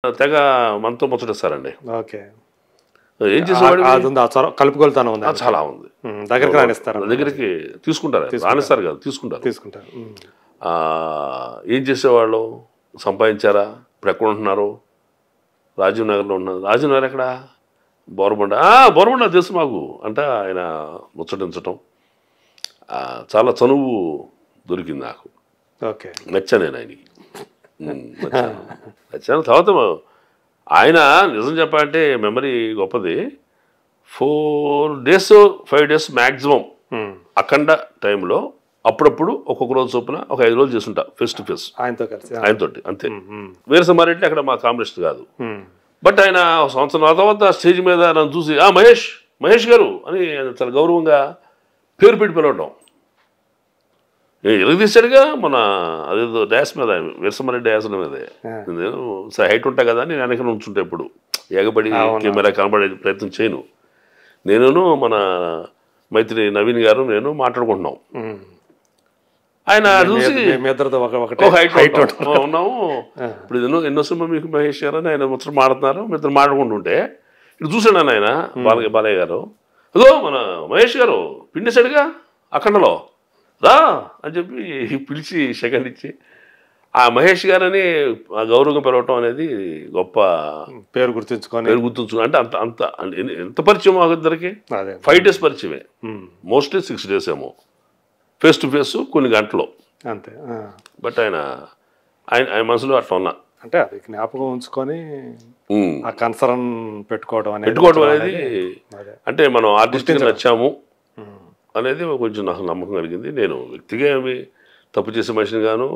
తెగ మనతో ముచ్చటిస్తారండి. ఓకే. ఏం చేసేవాడు అదుంది. ఆ చొరవ కలుపుగోలుతనం ఉంది. చాలా ఉంది. దగ్గరికి రానిస్తారు. దగ్గరికి తీసుకుంటారు, రానిస్తారు కాదు, తీసుకుంటారు. తీసుకుంటారు. ఏం చేసేవాళ్ళు, సంపాదించారా, ఇప్పుడు ఎక్కడ ఉంటున్నారు? రాజీవ్ నగర్లో ఉన్నారు. రాజీవ్ నగర్ ఎక్కడ? బోరబండ. బోరబండ తెలుసు మాకు అంటే ఆయన ముచ్చటించటం చాలా చనువు దొరికింది నాకు. ఓకే. నచ్చాను నేను ఆయనకి, నచ్చాను. తర్వాత ఆయన నిజం చెప్పాలంటే మెమరీ గొప్పది. 4 days 5 days మ్యాక్సిమం అఖండ టైంలో అప్పుడప్పుడు ఒక్కొక్క రోజు చొప్పున ఒక 5 రోజులు చేస్తుంటా ఫేస్ టు ఫేస్ ఆయనతో కలిసి, ఆయనతోటి. అంతే. వీరసింహారెడ్డి అక్కడ మా కాంబినేషన్ కాదు. బట్ ఆయన సంవత్సరం తర్వాత స్టేజ్ మీద నన్ను చూసి మహేష్ గారు అని చాలా గౌరవంగా పేరు పెట్టి పిలవడం. ఎరగదీశాడుగా మన అదేదో డ్యాస్ మీద, వీరసింహారెడ్డి డ్యాస్ల మీదే. నేను హైట్ ఉంటా కదా అని నేను వెనక ఉంచుంటా, ఎప్పుడు ఎగబడి కెమెరా కనబడే ప్రయత్నం చేయను. నేను మన మైత్రి నవీన్ గారు నేను మాట్లాడుకుంటున్నాం. ఆయన చూసి హైట్ ఉన్నాము. ఇప్పుడు ఎన్నో సినిమా మీకు మహేష్ గారు అని ఆయన ముచ్చట మాడుతున్నారు, మీ ఇద్దరు మాట్లాడుకుంటుంటే ఇటు చూసాడు ఆయన బాలయ్య గారు. అదో మన మహేష్ గారు పిండేశాడుగా అఖండలో, రా అని చెప్పి పిలిచి సెకండ్ ఇచ్చి ఆ మహేష్ గారని గౌరవంగా పిలవటం అనేది గొప్ప పేరు గుర్తుంచుకో అంటే అంత ఎంత పరిచయం మాకు ఇద్దరికి? 5 days పరిచయమే, మోస్ట్లీ 6 days ఏమో ఫేస్ టు ఫేస్, కొన్ని గంటలు అంతే. బట్ ఆయన మనసులో అట్లా ఉన్నా అంటే అది జ్ఞాపకం ఉంచుకొని ఆ కన్సర్న్ పెట్టుకోవడం అనేది అంటే మనం ఆర్టిస్ట్గా నచ్చాము అనేది కొంచెం నాకు నమ్మకం కలిగింది. నేను వ్యక్తిగా ఏమి తప్పు చేసే మనిషిని గాను,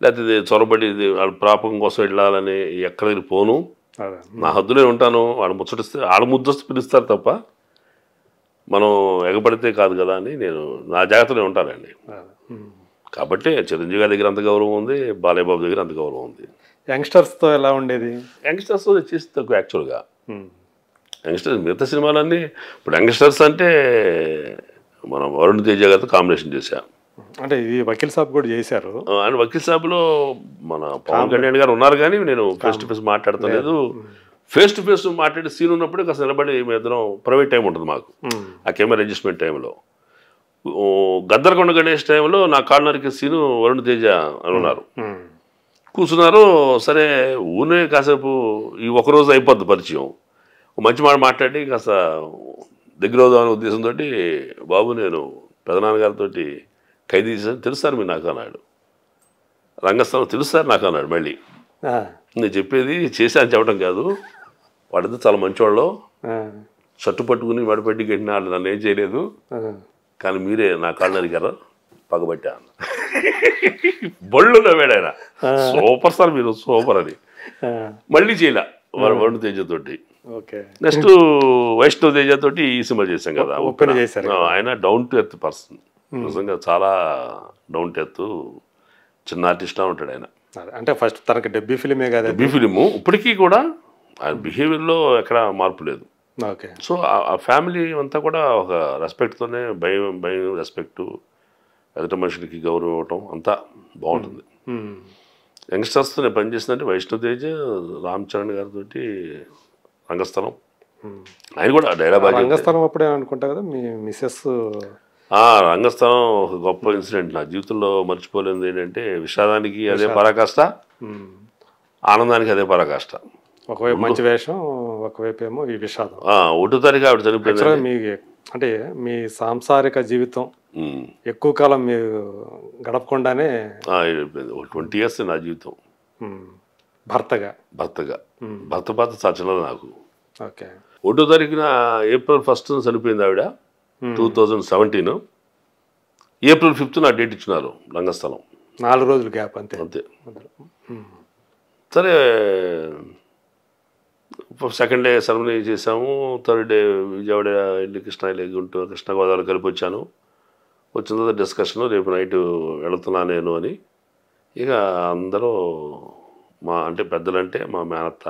లేకపోతే చొరబడి వాళ్ళ ప్రాపకం కోసం వెళ్ళాలని ఎక్కడికి పోను. నా హద్దులే ఉంటాను. వాడు ముచ్చటిస్తే ఆడ ముద్దొస్తే పిలుస్తారు తప్ప మనం ఎగబడితే కాదు కదా అని నేను నా జాగ్రత్తలో ఉంటానండి. కాబట్టి చిరంజీవి గారి దగ్గర అంత గౌరవం ఉంది, బాలయ్య బాబు దగ్గర అంత గౌరవం ఉంది. యంగ్స్టర్స్తో ఎలా ఉండేది? యంగ్స్టర్స్తో చేసి తక్కువ యాక్చువల్గా. యంగ్స్టర్స్ మిగతా సినిమాలన్నీ ఇప్పుడు యంగ్స్టర్స్ అంటే మనం వరుణ్ తేజ గారితో కాంబినేషన్ చేశాం. అంటే ఇది వకీల్ సాబ్ కూడా చేశారు. అండ్ వకీల్ సాబ్లో మన పవన్ కళ్యాణ్ గారు ఉన్నారు, కానీ నేను ఫేస్ టు ఫేస్ మాట్లాడతలేదు. ఫేస్ టు ఫేస్ మాట్లాడే సీన్ ఉన్నప్పుడు కాస్త నిలబడి మీ ఇద్దరం ప్రైవేట్ టైం ఉంటుంది మాకు ఆ కెమెరా అడ్జస్ట్మెంట్ టైంలో. గద్దరకొండ గణేష్ టైంలో నా కాళ్ళు నరికే సీను వరుణ్ తేజ అని ఉన్నారు, కూర్చున్నారు. సరే ఊనే కాసేపు ఈ ఒకరోజు అయిపోద్ది పరిచయం, మంచి మాట మాట్లాడి కాస్త దగ్గర అవుదామనే ఉద్దేశంతో, బాబు నేను పెదనాన్నగారితో ఖైదీ చేశాను తెలుస్తారు మీరు నాకు అన్నాడు. రంగస్థలం తెలుస్తారు నాకు అన్నాడు. మళ్ళీ నేను చెప్పేది చేశాను చెప్పడం కాదు, వాడితో చాలా మంచివాళ్ళు, షట్టు పట్టుకుని మెడపెట్టి గట్టిన వాళ్ళు నన్ను ఏం చేయలేదు, కానీ మీరే నా కాళ్ళు నరికారు పగబట్టా అన్న. బళ్ళు నవ్వాడు ఆయన, సూపర్ సార్ మీరు సూపర్ అని. మళ్ళీ చేయలే వరుణ్ తేజతోటి. నెక్స్ట్ వైష్ణవ్ తేజతోటి ఈ సినిమా చేశాం కదా. ఆయన డౌన్ టు ఎర్త్ పర్సన్, నిజంగా చాలా డౌన్ టు ఎర్త్, చిన్న ఆర్టిస్ట్లా ఉంటాడు ఆయన. అంటే ఫస్ట్ తనకి డెబ్యూ ఫిలిమే కదా. Debut film. ఇప్పటికీ కూడా ఆయన బిహేవియర్లో ఎక్కడ మార్పు లేదు. సో ఆ ఫ్యామిలీ అంతా కూడా ఒక రెస్పెక్ట్తోనే, భయం రెస్పెక్టు, ఎదుట మనుషులకి గౌరవం ఇవ్వటం అంతా బాగుంటుంది. యంగ్స్టర్స్తో నేను పనిచేసినంటే వైష్ణవ్ తేజ్, రామ్ చరణ్ గారితో రంగస్థలం. ఆయన కూడా డైలాగ్ రంగస్థలం అప్పుడే అనుకుంటా కదా మీ మిస్సెస్. రంగస్థలం ఒక గొప్ప ఇన్సిడెంట్ నా జీవితంలో మర్చిపోలేనిది ఏంటంటే, విషాదానికి అదే పరాకాష్ట, ఆనందానికి అదే పరాకాష్ట. ఒకవైపు మంచి వేషం, ఒకవైపు ఏమో ఈ విషాదం. 1వ తారీఖు ఆవిడ చనిపోయింది. మీ అంటే మీ సాంసారిక జీవితం ఎక్కువ కాలం మీరు గడపకుండానే 20 years నా జీవితం భర్తగా భర్త సచనలు నాకు. ఓకే. 1వ తారీఖున April 1st చనిపోయింది ఆవిడ, 2017. April 5th నా డేట్ ఇచ్చినారు రంగస్థలం. 4 రోజులు గ్యాప్ అంతే. సరే సెకండ్ డే సెరమనీ చేసాము. థర్డ్ డే విజయవాడ వెళ్ళి గుంటూరు కృష్ణ గోదావరి కలిపి వచ్చాను. వచ్చిన తర్వాత డిస్కషన్, రేపు నైట్ వెళుతున్నా నేను అని. ఇక అందరూ అంటే పెద్దలంటే మా మేనత్త,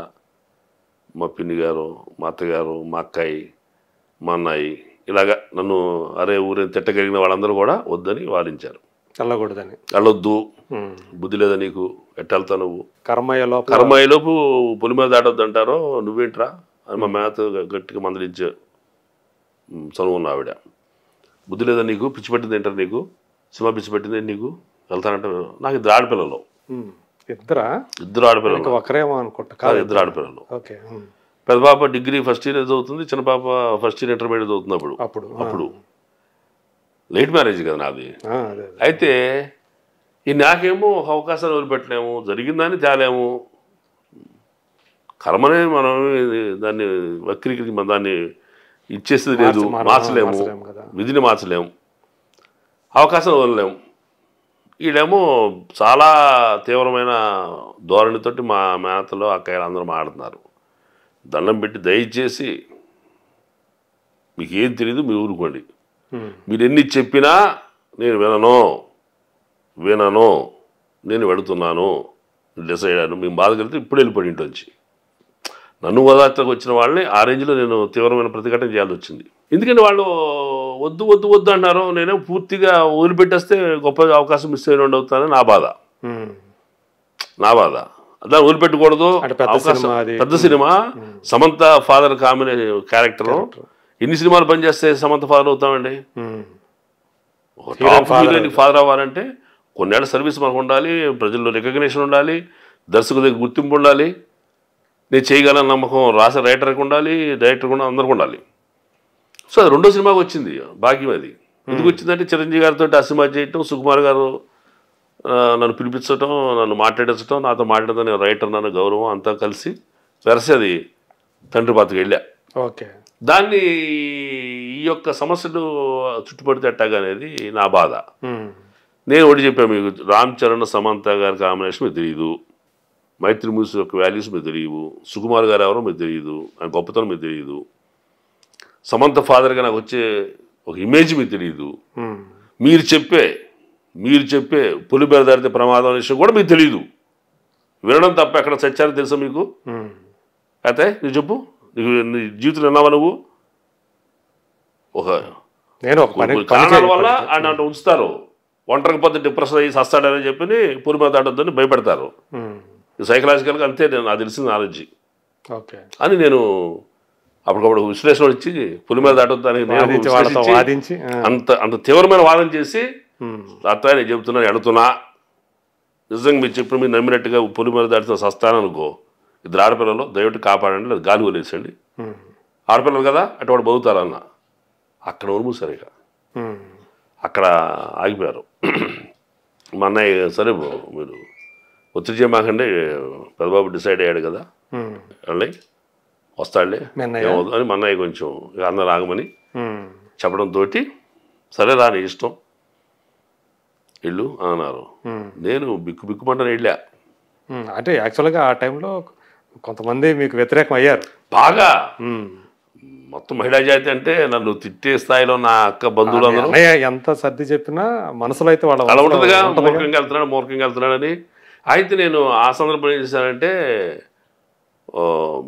మా పిన్ని గారు, మా అత్తగారు, మా అక్కాయి, మా అన్నాయి, ఇలాగా నన్ను అరే ఊరేని తిట్టగలిగిన వాళ్ళందరూ కూడా వద్దని వారించారు. వెళ్ళకూడదని. వెళ్ళొద్దు, బుద్ధి లేదా నీకు, ఎట్టెళ్తా నువ్వు, కర్మయ్యలోపు కర్మయ్యలోపు పులి మీద దాటొద్దు అంటారో, నువ్వేంట్రా అని మా మేత గట్టిగా మందలించే చనువు ఉన్న ఆవిడ. బుద్ధి లేదా నీకు, పిచ్చి పెట్టింది ఏంటారు నీకు, సినిమా పిచ్చి పెట్టింది నీకు, వెళ్తానంటే. నాకు ఇద్దరు ఆడపిల్లలు. ఇద్దరు ఆడపిల్లలు. ఒకరేమో అనుకుంటా. ఇద్దరు ఆడపిల్లలు. పెద్ద పాప డిగ్రీ ఫస్ట్ ఇయర్ చదువుతుంది, చిన్న పాప ఫస్ట్ ఇయర్ ఇంటర్మీడియట్ చదువుతుంది. అప్పుడు లేట్ మ్యారేజ్ కదా నాది. అయితే ఈ నాకేమో ఒక అవకాశాలు వదిలిపెట్టలేము, జరిగిందని తేలేము. కర్మనే మనం దాన్ని వక్రీకరించి మనం దాన్ని ఇచ్చేసేది లేదు, మార్చలేము, విధిని మార్చలేము, అవకాశం వదలలేము. వీళ్ళేమో చాలా తీవ్రమైన ధోరణితోటి మా మేతలో అక్కయ్యలు అందరూ మాట్లాడుతున్నారు. దండం పెట్టి దయచేసి మీకు ఏం తెలియదు, మీరు ఊరుకోండి. మీరు ఎన్ని చెప్పినా నేను వినను, నేను వెళుతున్నాను, డిసైడ్ అయ్యాను. మేము బాధ కలిగితే ఇప్పుడు వెళ్ళిపోయి ఇంటించి. నన్ను ఓదార్చకు వచ్చిన వాళ్ళని ఆ రేంజ్లో నేను తీవ్రమైన ప్రతిఘటన చేయాల్సి వచ్చింది. ఎందుకంటే వాళ్ళు వద్దు వద్దు వద్దు అన్నారు. నేనే పూర్తిగా వదిలిపెట్టేస్తే గొప్ప అవకాశం మిస్ అయిన అవుతానని నా బాధ. దాన్ని వదిలిపెట్టకూడదు. అవకాశం పెద్ద cinema, Samantha father combination character. ఎన్ని సినిమాలు పనిచేస్తే సమంత ఫాదర్ అవుతామండి? ఫాదర్ అవ్వాలంటే కొన్నేళ్ళ సర్వీస్ మనకు ఉండాలి, ప్రజల్లో రికగ్నిషన్ ఉండాలి, దర్శకుల దగ్గర గుర్తింపు ఉండాలి, నేను చేయగలను నమ్మకం రాసే రైటర్కి ఉండాలి, డైరెక్టర్కి ఉండాలి, అందరికి ఉండాలి. సో అది రెండో సినిమాకి వచ్చింది భాగ్యం. అది ఎందుకు వచ్చిందంటే చిరంజీవి గారితో ఆ సినిమా చేయటం, సుకుమార్ గారు నన్ను పిలిపించటం, నన్ను మాట్లాడించడం, నాతో మాట్లాడదని రైటర్ నన్ను గౌరవం అంతా కలిసి వెరసి అది తండ్రి పాత్రకి వెళ్ళా. దాన్ని ఈ యొక్క సమస్యలు చుట్టుపడితే ఎట్టాగా అనేది నా బాధ. నేను ఒకటి చెప్పాను మీకు, రామ్ చరణ్ సమంత గారి కాంబినేషన్ మీకు తెలియదు, మైత్రి మూవీస్ యొక్క వాల్యూస్ మీకు తెలియదు, సుకుమార్ గారు ఎవరో మీకు తెలియదు, ఆయన గొప్పతనం మీకు తెలియదు, సమంత ఫాదర్గా నాకు వచ్చే ఒక ఇమేజ్ మీకు తెలియదు, మీరు చెప్పే పులి మీద దాడితే ప్రమాదం విషయం కూడా మీకు తెలియదు. వినడం తప్ప ఎక్కడ చచ్చారో తెలుసా మీకు? అయితే నువ్వు చెప్పు, నీ జీవితంలో విన్నావా నువ్వు? ఒక కారణాల వల్ల ఆయన అంటే ఉంచుతారు, ఒంటరికి పోతే డిప్రెషన్ అయ్యి సస్తాడని చెప్పి పులి మీద దాటొద్దని భయపెడతారు. సైకలాజికల్గా అంతే నాకు తెలిసిన నాలెడ్జి అని నేను అప్పటికప్పుడు విశ్లేషణ వచ్చి పులి మీద దాటొద్దని అంత తీవ్రమైన వాదన చేసి అత్త నేను చెబుతున్నా ఎడుతున్నా, నిజంగా మీరు చెప్పిన మీరు నమ్మినట్టుగా పులి మీద దాటుతున్న సస్తాననుకో, ఇద్దరు ఆడపిల్లలు దయవిಟ್ಟು కాపాడండి, లేదా గాలి వదిలేసండి, ఆడపిల్లలు కదా అటువంటి బతుకుతారన్న. అక్కడ ఉరుమూసారు. ఇక అక్కడ ఆగిపోయారు. మా అన్నయ్య సరే మీరు ఒత్తిడి చేయమాకండి, పెద్దబాబు డిసైడ్ అయ్యాడు కదా వెళ్ళి వస్తాడులే అని మా అన్నయ్య కొంచెం ఇక అందరు ఆగమని చెప్పడంతో సరే రా నీ ఇష్టం ఇల్లు అన్నారు. నేను బిక్కుమంటాను వెళ్ళా. అంటే యాక్చువల్గా ఆ టైంలో కొంతమంది మీకు వ్యతిరేకం అయ్యారు బాగా. మొత్తం మహిళా జాతి అంటే నన్ను తిట్టే స్థాయిలో నా అక్క బంధువులు ఎంత సర్ది చెప్పినా మనసులో అయితే వాళ్ళ అలా ఉంటుందిగా, మూర్ఖంగా వెళ్తున్నాడని. అయితే నేను ఆ సందర్భంలో ఏం చేశానంటే,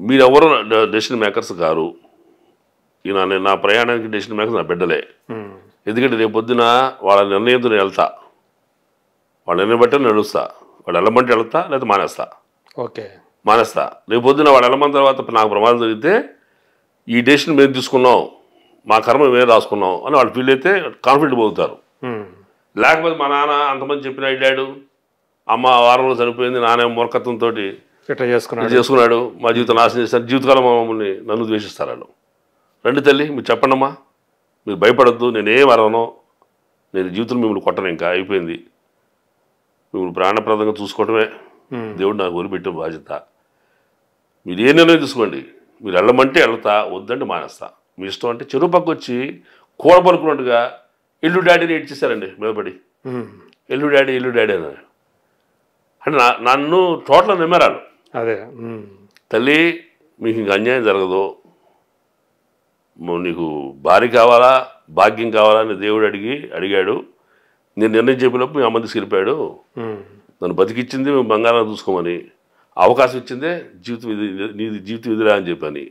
మీరెవరో డెసిషన్ మేకర్స్ కారు, ఈయన నా ప్రయాణానికి డెసిషన్ మేకర్స్ నా బిడ్డలే. ఎందుకంటే రేపు పొద్దున వాళ్ళ నిర్ణయంతో నేను వెళ్తా, వాళ్ళ నిర్ణయం బట్టి నడుస్తా, వాళ్ళు వెళ్ళమంటే వెళ్తా లేదా మానేస్తా. రేపు పొద్దున వాళ్ళు వెళ్ళమన్న తర్వాత నాకు ప్రమాదం జరిగితే ఈ డెసిషన్ మేము తీసుకున్నాం, మా కర్మ మేము రాసుకున్నాం అని వాళ్ళు ఫీల్ అయితే కాన్ఫిడెంట్ పోతారు. లేకపోతే మా నాన్న అంతమంది చెప్పిన వెళ్ళాడు, అమ్మ వారంలో చనిపోయింది, నాన్న మూర్ఖత్వంతో చేసుకున్నాడు, మా జీవితం నాశనం చేస్తారు, జీవితకాలం మమ్మల్ని నన్ను ద్వేషిస్తారు వాళ్ళు. రండి తల్లి మీరు చెప్పండమ్మా, మీరు భయపడద్దు, నేనేం అరవను, నేను జీవితం మిమ్మల్ని కొట్టను, ఇంకా అయిపోయింది, మిమ్మల్ని ప్రాణప్రదంగా చూసుకోవటమే దేవుడు నాకు వదిలిపెట్టే బాధ్యత, మీరు ఏ నిర్ణయం తీసుకోండి, మీరు వెళ్ళమంటే వెళ్తా, వద్దంటే మానేస్తా, మీ ఇష్టం అంటే చెరువు పక్క వచ్చి కూడబలుకున్నట్టుగా ఎల్లు డాడీని ఏడ్చేశారండి మీదపడి. ఎల్లు డాడీ అని అంటే నన్ను టోటల్ నమ్మారాలు. అదే తల్లి మీకు ఇంక అన్యాయం జరగదు, నీకు భార్య కావాలా భాగ్యం కావాలా అని దేవుడు అడిగాడు, నేను నిర్ణయం చెప్పినప్పుడు మీ అమ్మ తీసుకెళ్ళిపోయాడు, నన్ను బతికిచ్చింది మేము బంగారం చూసుకోమని, అవకాశం ఇచ్చిందే జీవితం ఇది, నీది జీవితం ఇదిరా అని చెప్పని.